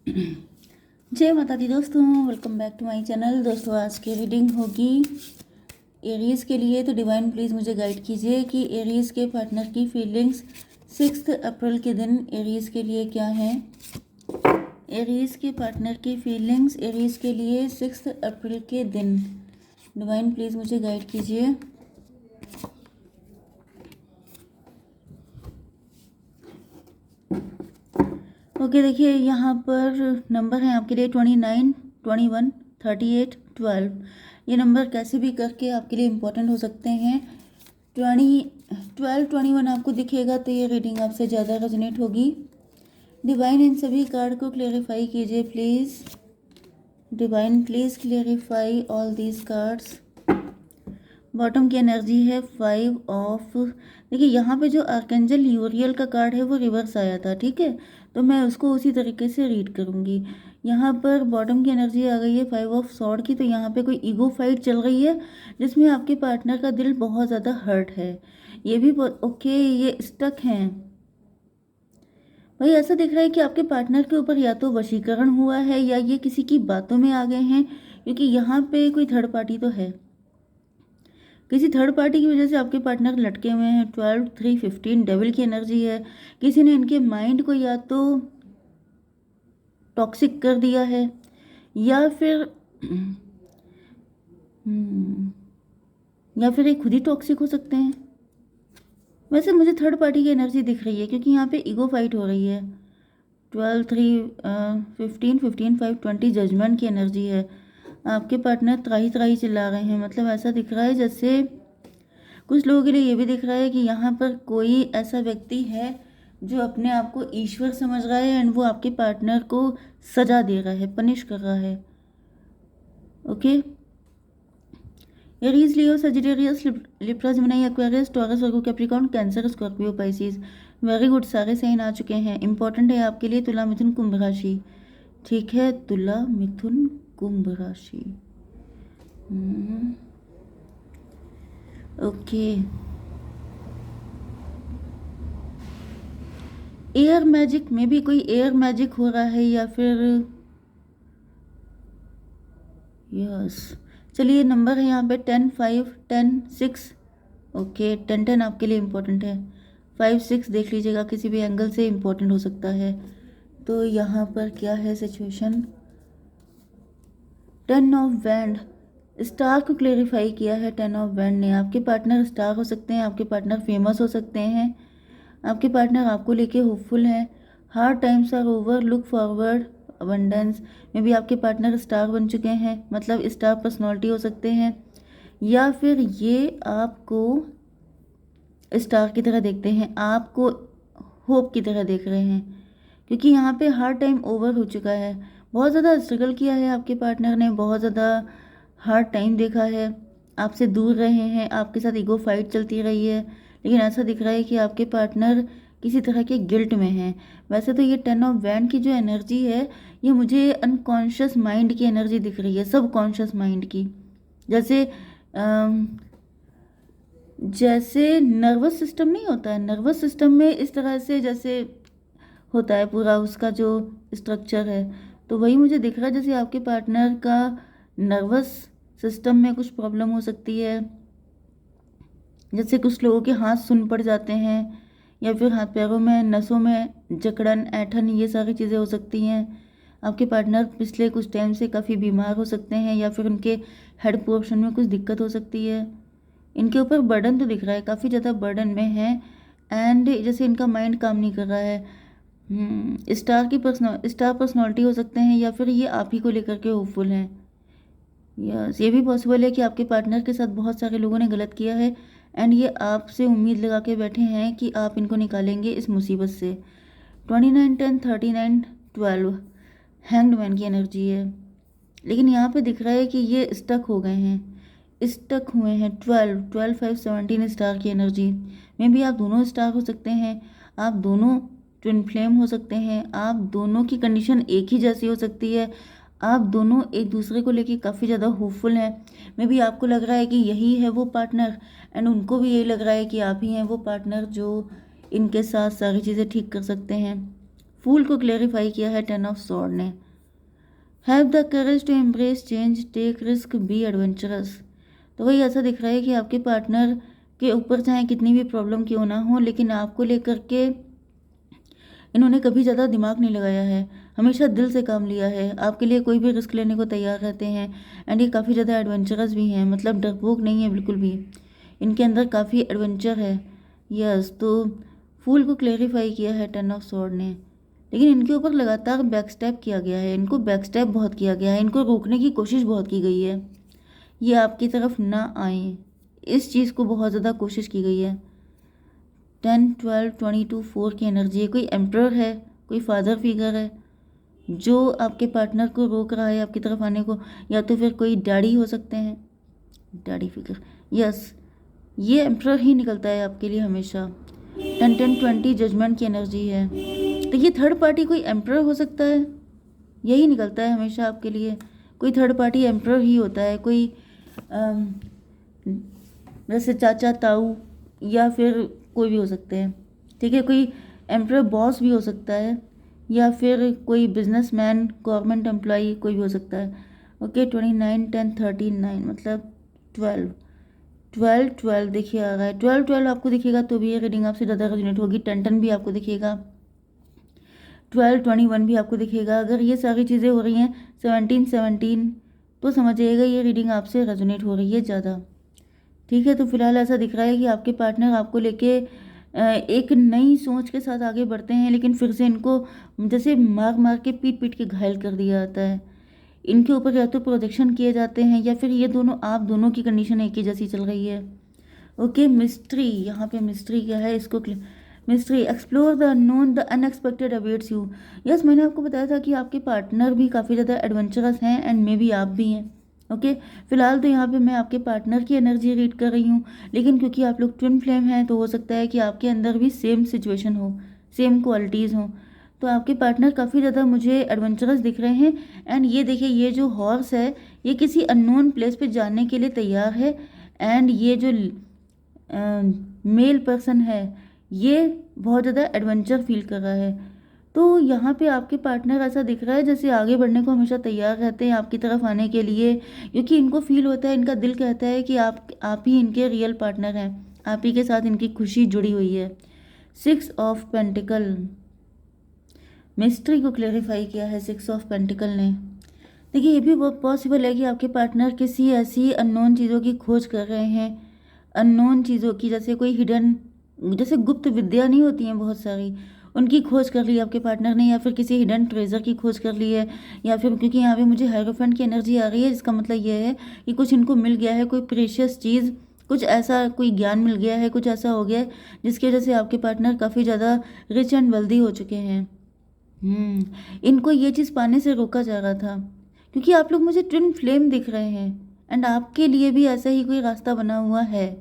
जय माता दी दोस्तों, welcome back to my channel. दोस्तों आज की रीडिंग होगी एरीज के लिए। तो डिवाइन प्लीज़ मुझे गाइड कीजिए कि एरीज के पार्टनर की फीलिंग्स 6 अप्रैल के दिन एरीज के लिए क्या है। एरीज के पार्टनर की फीलिंग्स एरीज के लिए 6 अप्रैल के दिन। डिवाइन प्लीज़ मुझे गाइड कीजिए। ओके देखिए, यहाँ पर नंबर है आपके लिए 29, 21, 38, 12। ये नंबर कैसे भी करके आपके लिए इम्पोर्टेंट हो सकते हैं। 12, 21 आपको दिखेगा तो ये रीडिंग आपसे ज़्यादा रेजोनेट होगी। डिवाइन इन सभी कार्ड को क्लेरिफाई कीजिए please. Divine please clarify all these cards. Bottom की एनर्जी है 5 ऑफ। देखिए यहाँ पे जो आर्केंजल यूरियल का कार्ड है वो रिवर्स आया था, ठीक है, तो मैं उसको उसी तरीके से रीड करूँगी। यहाँ पर बॉटम की एनर्जी आ गई है 5 ऑफ सॉर्ड की। तो यहाँ पे कोई ईगो फाइट चल रही है जिसमें आपके पार्टनर का दिल बहुत ज़्यादा हर्ट है। ये भी ओके, ये स्टक हैं भाई। ऐसा दिख रहा है कि आपके पार्टनर के ऊपर या तो वशीकरण हुआ है या ये किसी की बातों में आ गए हैं, क्योंकि यहाँ पे कोई थर्ड पार्टी तो है। किसी थर्ड पार्टी की वजह से आपके पार्टनर लटके हुए हैं। 12, 3, 15 डेविल की एनर्जी है। किसी ने इनके माइंड को या तो टॉक्सिक कर दिया है या फिर ये खुद ही टॉक्सिक हो सकते हैं। वैसे मुझे थर्ड पार्टी की एनर्जी दिख रही है क्योंकि यहाँ पे ईगो फाइट हो रही है। 12, 3, 15, 15, 5, 20 जजमेंट की एनर्जी है। आपके पार्टनर त्राही त्राही चिल्ला रहे हैं। मतलब ऐसा दिख रहा है जैसे कुछ लोगों के लिए ये भी दिख रहा है कि यहाँ पर कोई ऐसा व्यक्ति है जो अपने आप को ईश्वर समझ रहा है एंड वो आपके पार्टनर को सजा दे रहा है, पनिश कर रहा है। Okay, Aries, Leo, Sagittarius, Libra, Gemini, Aquarius, Taurus, Virgo, Capricorn, Cancer, Scorpio, Pisces. Very good, सारे साइन आ चुके हैं। इंपॉर्टेंट है आपके लिए तुला, मिथुन, कुंभ राशि। ठीक है, तुला, मिथुन, कुंभ राशि। ओके, एयर मैजिक में भी कोई एयर मैजिक हो रहा है या फिर यस। चलिए, नंबर है यहाँ पे 10, 5, 10, 6। ओके, 10, 10 आपके लिए इम्पोर्टेंट है। 5, 6 देख लीजिएगा, किसी भी एंगल से इम्पोर्टेंट हो सकता है। तो यहाँ पर क्या है सिचुएशन। 10 ऑफ वैंड, स्टार को क्लेरिफाई किया है 10 ऑफ वैंड ने। आपके पार्टनर स्टार हो सकते हैं, आपके पार्टनर फेमस हो सकते हैं, आपके पार्टनर आपको लेके होपफुल हैं। Hard times are over, look forward, abundance में भी आपके पार्टनर स्टार बन चुके हैं। मतलब स्टार पर्सनालिटी हो सकते हैं या फिर ये आपको स्टार की तरह देखते हैं, आपको होप की तरह देख रहे हैं, क्योंकि यहाँ पे हार्ड टाइम ओवर हो चुका है। बहुत ज़्यादा स्ट्रगल किया है आपके पार्टनर ने, बहुत ज़्यादा हार्ड टाइम देखा है, आपसे दूर रहे हैं, आपके साथ ईगो फाइट चलती रही है। लेकिन ऐसा दिख रहा है कि आपके पार्टनर किसी तरह के गिल्ट में हैं। वैसे तो ये 10 ऑफ वैंड की जो एनर्जी है ये मुझे अनकॉन्शियस माइंड की एनर्जी दिख रही है, सब कॉन्शियस माइंड की। जैसे जैसे नर्वस सिस्टम नहीं होता है, नर्वस सिस्टम में इस तरह से जैसे होता है पूरा उसका जो स्ट्रक्चर है, तो वही मुझे दिख रहा है। जैसे आपके पार्टनर का नर्वस सिस्टम में कुछ प्रॉब्लम हो सकती है। जैसे कुछ लोगों के हाथ सुन पड़ जाते हैं या फिर हाथ पैरों में नसों में जकड़न, ऐठन, ये सारी चीज़ें हो सकती हैं। आपके पार्टनर पिछले कुछ टाइम से काफ़ी बीमार हो सकते हैं या फिर उनके हेड पोर्शन में कुछ दिक्कत हो सकती है। इनके ऊपर बर्डन तो दिख रहा है, काफ़ी ज़्यादा बर्डन में है एंड जैसे इनका माइंड काम नहीं कर रहा है। स्टार पर्सनालिटी हो सकते हैं या फिर ये आप ही को लेकर के होपफुल हैं। यस, ये भी पॉसिबल है कि आपके पार्टनर के साथ बहुत सारे लोगों ने गलत किया है एंड ये आपसे उम्मीद लगा के बैठे हैं कि आप इनको निकालेंगे इस मुसीबत से। 29, 10, 39, 12 हैंग्ड मैन की एनर्जी है। लेकिन यहाँ पे दिख रहा है कि ये स्टक हो गए हैं, स्टक हुए हैं। 12, 12, 5, 17 स्टार की एनर्जी में भी आप दोनों स्टार हो सकते हैं, आप दोनों ट्विन फ्लेम हो सकते हैं, आप दोनों की कंडीशन एक ही जैसी हो सकती है, आप दोनों एक दूसरे को लेके काफ़ी ज़्यादा होपफुल हैं। मे भी आपको लग रहा है कि यही है वो पार्टनर एंड उनको भी यही लग रहा है कि आप ही हैं वो पार्टनर जो इनके साथ सारी चीज़ें ठीक कर सकते हैं। फूल को क्लेरिफाई किया है 10 ऑफ स्वॉर्ड ने। Have the courage to embrace change, take risk, be adventurous. तो वही ऐसा दिख रहा है कि आपके पार्टनर के ऊपर चाहे कितनी भी प्रॉब्लम क्यों ना हो, लेकिन आपको लेकर के इन्होंने कभी ज़्यादा दिमाग नहीं लगाया है, हमेशा दिल से काम लिया है, आपके लिए कोई भी रिस्क लेने को तैयार रहते हैं। एंड ये काफ़ी ज़्यादा एडवेंचरस भी हैं, मतलब डरपोक नहीं है बिल्कुल भी, इनके अंदर काफ़ी एडवेंचर है। यस, तो फूल को क्लेरिफाई किया है 10 ऑफ स्वॉर्ड ने, लेकिन इनके ऊपर लगातार बैक स्टेप किया गया है, इनको बैक स्टेप बहुत किया गया है, इनको रोकने की कोशिश बहुत की गई है, ये आपकी तरफ ना आए, इस चीज़ को बहुत ज़्यादा कोशिश की गई है। 10, 12, 22, 4 की एनर्जी है, कोई एम्परर है, कोई फादर फिगर है जो आपके पार्टनर को रोक रहा है आपकी तरफ आने को, या तो फिर कोई डैडी हो सकते हैं, डैडी फिगर। यस, ये एम्परर ही निकलता है आपके लिए हमेशा। 10, 10, 20 जजमेंट की एनर्जी है, तो ये थर्ड पार्टी कोई एम्परर हो सकता है, यही निकलता है हमेशा आपके लिए, कोई थर्ड पार्टी एम्परर ही होता है, कोई जैसे चाचा ताऊ या फिर कोई भी हो सकते हैं, ठीक है, कोई एम्परर बॉस भी हो सकता है, या फिर कोई बिजनेसमैन, गवर्नमेंट एम्प्लॉई, कोई भी हो सकता है। ओके, 29, 10, 39 मतलब 12, 12, 12 देखिए आ रहा है, 12, 12 आपको दिखेगा तो भी ये रीडिंग आपसे ज़्यादा रेजोनेट होगी। 10, 10 भी आपको दिखेगा, 12, 21 भी आपको दिखेगा। अगर ये सारी चीज़ें हो रही हैं, 17, 17, तो समझिएगा ये रीडिंग आपसे रेजोनेट हो रही है ज़्यादा, ठीक है। तो फिलहाल ऐसा दिख रहा है कि आपके पार्टनर आपको लेके एक नई सोच के साथ आगे बढ़ते हैं, लेकिन फिर से इनको जैसे मार मार के पीट पीट के घायल कर दिया जाता है, इनके ऊपर या तो प्रोजेक्शन किए जाते हैं, या फिर ये दोनों, आप दोनों की कंडीशन एक ही जैसी चल रही है। ओके, मिस्ट्री, यहाँ पे मिस्ट्री क्या है, इसको mystery, explore the unknown, the unexpected awaits you. Yes, मैंने आपको बताया था कि आपके पार्टनर भी काफ़ी ज़्यादा एडवेंचरस हैं, एंड मे बी आप भी हैं। ओके, फिलहाल तो यहाँ पे मैं आपके पार्टनर की एनर्जी रीड कर रही हूँ, लेकिन क्योंकि आप लोग ट्विन फ्लेम हैं तो हो सकता है कि आपके अंदर भी सेम सिचुएशन हो, सेम क्वालिटीज़ हों। तो आपके पार्टनर काफ़ी ज़्यादा मुझे एडवेंचरस दिख रहे हैं, एंड ये देखिए, ये जो हॉर्स है ये किसी अननोन प्लेस पे जाने के लिए तैयार है, एंड ये जो मेल पर्सन है ये बहुत ज़्यादा एडवेंचर फील कर रहा है। तो यहाँ पे आपके पार्टनर ऐसा दिख रहा है जैसे आगे बढ़ने को हमेशा तैयार रहते हैं आपकी तरफ आने के लिए, क्योंकि इनको फील होता है, इनका दिल कहता है कि आप ही इनके रियल पार्टनर हैं, आप ही के साथ इनकी खुशी जुड़ी हुई है। 6 ऑफ पेंटिकल, मिस्ट्री को क्लेरिफाई किया है 6 ऑफ पेंटिकल ने। देखिए, ये भी बहुत पॉसिबल है कि आपके पार्टनर किसी ऐसी अननोन चीज़ों की खोज कर रहे हैं, अननोन चीज़ों की, जैसे कोई हिडन, जैसे गुप्त विद्या नहीं होती हैं बहुत सारी, उनकी खोज कर ली आपके पार्टनर ने, या फिर किसी हिडन ट्रेजर की खोज कर ली है, या फिर क्योंकि यहाँ पे मुझे हायरोफेंट की एनर्जी आ रही है, जिसका मतलब ये है कि कुछ इनको मिल गया है, कोई प्रेशियस चीज़, कुछ ऐसा, कोई ज्ञान मिल गया है, कुछ ऐसा हो गया है जिसकी वजह से आपके पार्टनर काफ़ी ज़्यादा रिच एंड वेल्दी हो चुके हैं। इनको ये चीज़ पाने से रोका जा रहा था, क्योंकि आप लोग मुझे ट्विन फ्लेम दिख रहे हैं, एंड आपके लिए भी ऐसा ही कोई रास्ता बना हुआ है।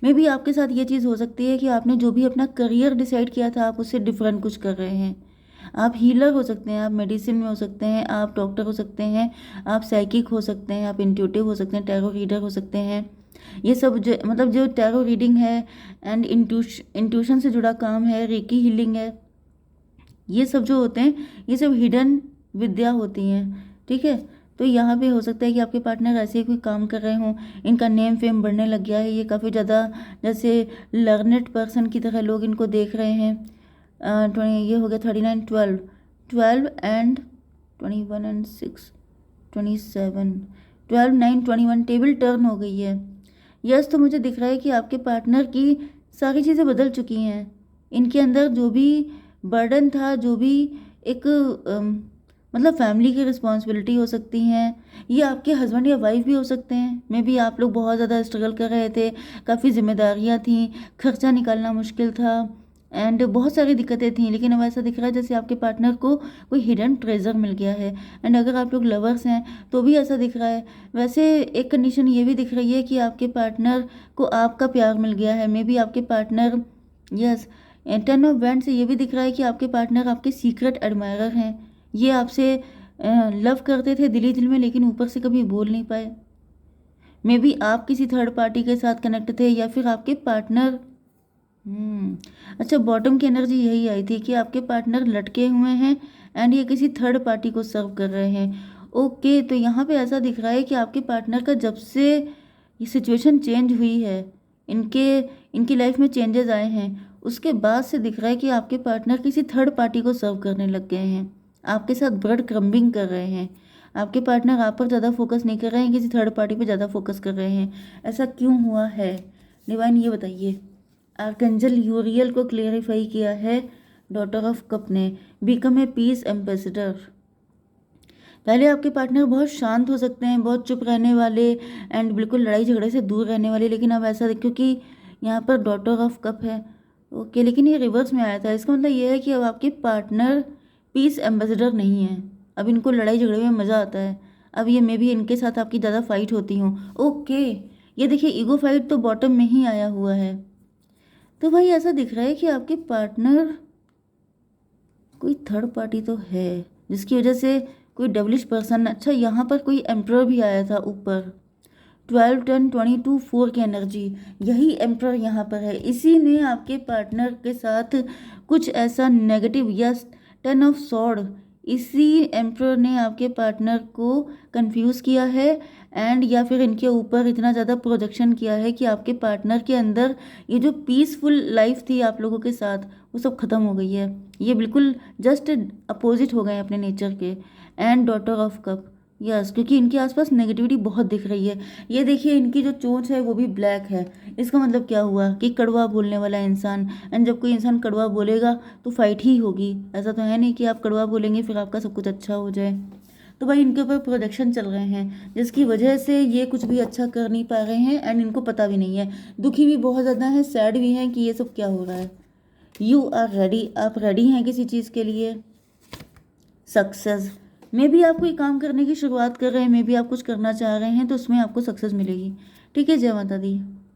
मे बी आपके साथ ये चीज़ हो सकती है कि आपने जो भी अपना करियर डिसाइड किया था आप उससे डिफरेंट कुछ कर रहे हैं। आप हीलर हो सकते हैं, आप मेडिसिन में हो सकते हैं, आप डॉक्टर हो सकते हैं, आप साइकिक हो सकते हैं, आप इंट्यूटिव हो सकते हैं, टैरो रीडर हो सकते हैं। ये सब जो, मतलब जो टैरो रीडिंग है एंड इंट्यूशन से जुड़ा काम है, रेकी हीलिंग है, ये सब जो होते हैं ये सब हिडन विद्या होती हैं, ठीक है। तो यहाँ पे हो सकता है कि आपके पार्टनर ऐसे ही कोई काम कर रहे हों, इनका नेम फेम बढ़ने लग गया है, ये काफ़ी ज़्यादा जैसे लर्नेड पर्सन की तरह लोग इनको देख रहे हैं। 20 ये हो गया, 39, 12, 12 एंड 21 एंड 6, 27, 12, 9, 21, टेबल टर्न हो गई है। यस, तो मुझे दिख रहा है कि आपके पार्टनर की सारी चीज़ें बदल चुकी हैं, इनके अंदर जो भी बर्डन था, जो भी एक मतलब फैमिली की रिस्पॉन्सिबिलिटी हो सकती हैं, ये आपके हस्बैंड या वाइफ भी हो सकते हैं। मे बी आप लोग बहुत ज़्यादा स्ट्रगल कर रहे थे, काफ़ी जिम्मेदारियां थीं, खर्चा निकालना मुश्किल था, एंड बहुत सारी दिक्कतें थीं, लेकिन अब ऐसा दिख रहा है जैसे आपके पार्टनर को कोई हिडन ट्रेजर मिल गया है। एंड अगर आप लोग लवर्स हैं तो भी ऐसा दिख रहा है। वैसे एक कंडीशन ये भी दिख रही है कि आपके पार्टनर को आपका प्यार मिल गया है। मे बी आपके पार्टनर, यस, 10 ऑफ वैंड से ये भी दिख रहा है कि आपके पार्टनर आपके सीक्रेट एडमायरर हैं, ये आपसे लव करते थे दिली दिल में, लेकिन ऊपर से कभी बोल नहीं पाए। मे बी आप किसी थर्ड पार्टी के साथ कनेक्ट थे, या फिर आपके पार्टनर अच्छा, बॉटम की एनर्जी यही आई थी कि आपके पार्टनर लटके हुए हैं एंड ये किसी थर्ड पार्टी को सर्व कर रहे हैं। ओके, तो यहाँ पे ऐसा दिख रहा है कि आपके पार्टनर का जब से ये सिचुएशन चेंज हुई है, इनके इनकी लाइफ में चेंजेस आए हैं, उसके बाद से दिख रहा है कि आपके पार्टनर किसी थर्ड पार्टी को सर्व करने लग गए हैं, आपके साथ ब्रेड क्रम्बिंग कर रहे हैं। आपके पार्टनर आप पर ज़्यादा फोकस नहीं कर रहे हैं, किसी थर्ड पार्टी पे ज़्यादा फोकस कर रहे हैं। ऐसा क्यों हुआ है डिवाइन, ये बताइए। आर्कंजल यूरियल को क्लेरिफाई किया है डॉटर ऑफ कप ने, बिकम ए पीस एम्बेसडर। पहले आपके पार्टनर बहुत शांत हो सकते हैं, बहुत चुप रहने वाले एंड बिल्कुल लड़ाई झगड़े से दूर रहने वाले, लेकिन अब ऐसा क्योंकि यहाँ पर डॉटर ऑफ कप है। ओके, लेकिन ये रिवर्स में आया था, इसका मतलब ये है कि अब आपके पार्टनर पीस एम्बेसडर नहीं है। अब इनको लड़ाई झगड़े में मज़ा आता है। अब ये मे भी इनके साथ आपकी ज़्यादा फाइट होती हूँ। ओके, ये देखिए ईगो फाइट तो बॉटम में ही आया हुआ है। तो भाई ऐसा दिख रहा है कि आपके पार्टनर कोई थर्ड पार्टी तो है, जिसकी वजह से कोई डबलिश पर्सन। अच्छा, यहाँ पर कोई एम्प्रर भी आया था ऊपर, 12 10 22 4 की एनर्जी, यही एम्प्रर यहाँ पर है। इसी ने आपके पार्टनर के साथ कुछ ऐसा नेगेटिव या 10 ऑफ सॉर्ड, इसी एम्प्रर ने आपके पार्टनर को कंफ्यूज किया है एंड या फिर इनके ऊपर इतना ज़्यादा प्रोजेक्शन किया है कि आपके पार्टनर के अंदर ये जो पीसफुल लाइफ थी आप लोगों के साथ, वो सब ख़त्म हो गई है। ये बिल्कुल जस्ट अपोजिट हो गए हैं अपने नेचर के। And daughter of cup, yes, क्योंकि इनके आसपास नेगेटिविटी बहुत दिख रही है। ये देखिए इनकी जो चोंच है वो भी ब्लैक है। इसका मतलब क्या हुआ कि कड़वा बोलने वाला इंसान, एंड जब कोई इंसान कड़वा बोलेगा तो फाइट ही होगी। ऐसा तो है नहीं कि आप कड़वा बोलेंगे फिर आपका सब कुछ अच्छा हो जाए। तो भाई इनके ऊपर प्रोजेक्शन चल रहे हैं, जिसकी वजह से ये कुछ भी अच्छा कर नहीं पा रहे हैं एंड इनको पता भी नहीं है। दुखी भी बहुत ज़्यादा है, सैड भी हैं कि ये सब क्या हो रहा है। यू आर रेडी, आप रेडी हैं किसी चीज़ के लिए। सक्सेस, मे भी आप कोई काम करने की शुरुआत कर रहे हैं, मे भी आप कुछ करना चाह रहे हैं, तो उसमें आपको सक्सेस मिलेगी। ठीक है, जय माता दी।